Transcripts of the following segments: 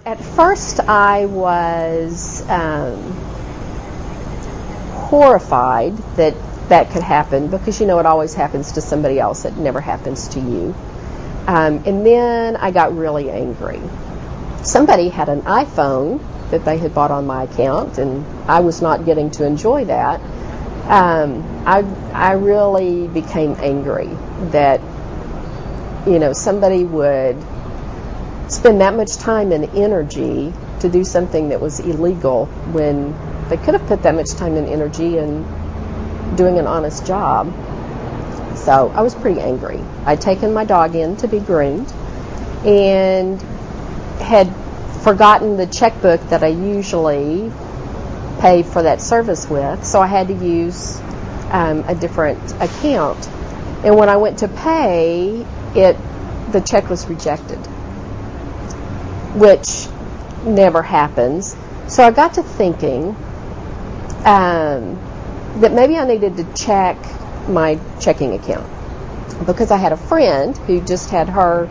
At first I was horrified that that could happen, because you know it always happens to somebody else, it never happens to you. And then I got really angry. Somebody had an iPhone that they had bought on my account, and I was not getting to enjoy that. I really became angry that, you know, somebody would spend that much time and energy to do something that was illegal when they could have put that much time and energy in doing an honest job. So I was pretty angry. I'd taken my dog in to be groomed and had forgotten the checkbook that I usually pay for that service with, so I had to use a different account. And when I went to pay it, the check was rejected, which never happens. So I got to thinking that maybe I needed to check my checking account, because I had a friend who just had her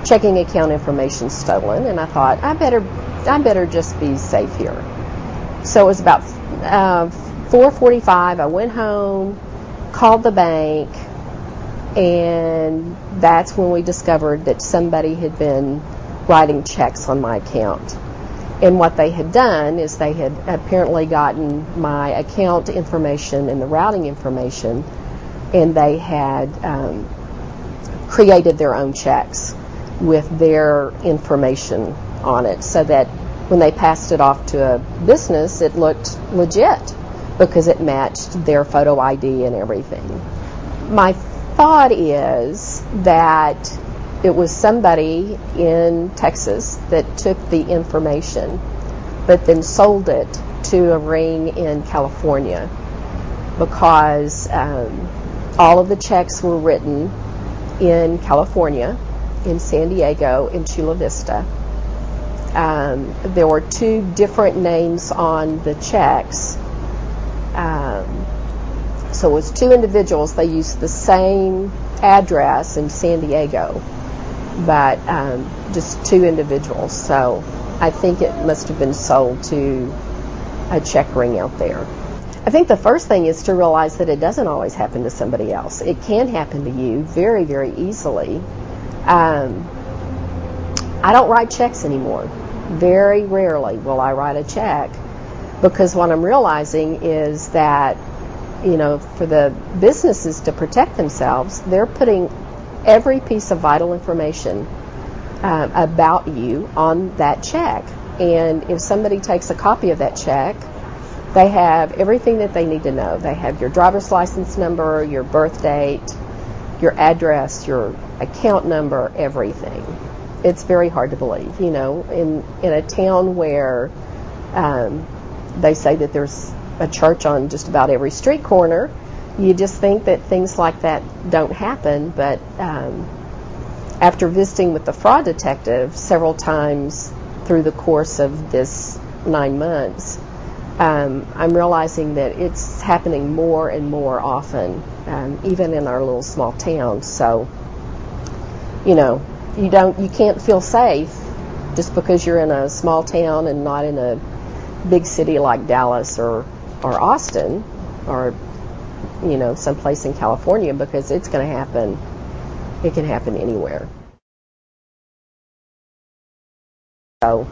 checking account information stolen, and I thought I better just be safe here. So it was about 4:45. I went home, called the bank, and that's when we discovered that somebody had been writing checks on my account. And what they had done is they had apparently gotten my account information and the routing information, and they had created their own checks with their information on it, so that when they passed it off to a business, it looked legit because it matched their photo ID and everything. My thought is that it was somebody in Texas that took the information but then sold it to a ring in California, because all of the checks were written in California, in San Diego, in Chula Vista. There were two different names on the checks. So it was two individuals. They used the same address in San Diego, but just two individuals. So I think it must have been sold to a check ring out there. I think the first thing is to realize that it doesn't always happen to somebody else. It can happen to you very, very easily. I don't write checks anymore. Very rarely will I write a check, because what I'm realizing is that, you know, for the businesses to protect themselves, they're putting every piece of vital information about you on that check. And if somebody takes a copy of that check, they have everything that they need to know. They have your driver's license number, your birth date, your address, your account number, everything. It's very hard to believe, you know, in a town where they say that there's a church on just about every street corner. You just think that things like that don't happen, but after visiting with the fraud detective several times through the course of this 9 months, I'm realizing that it's happening more and more often, even in our little small towns. So, you know, you can't feel safe just because you're in a small town and not in a big city like Dallas or Austin, or, you know, someplace in California, because it's going to happen. It can happen anywhere. So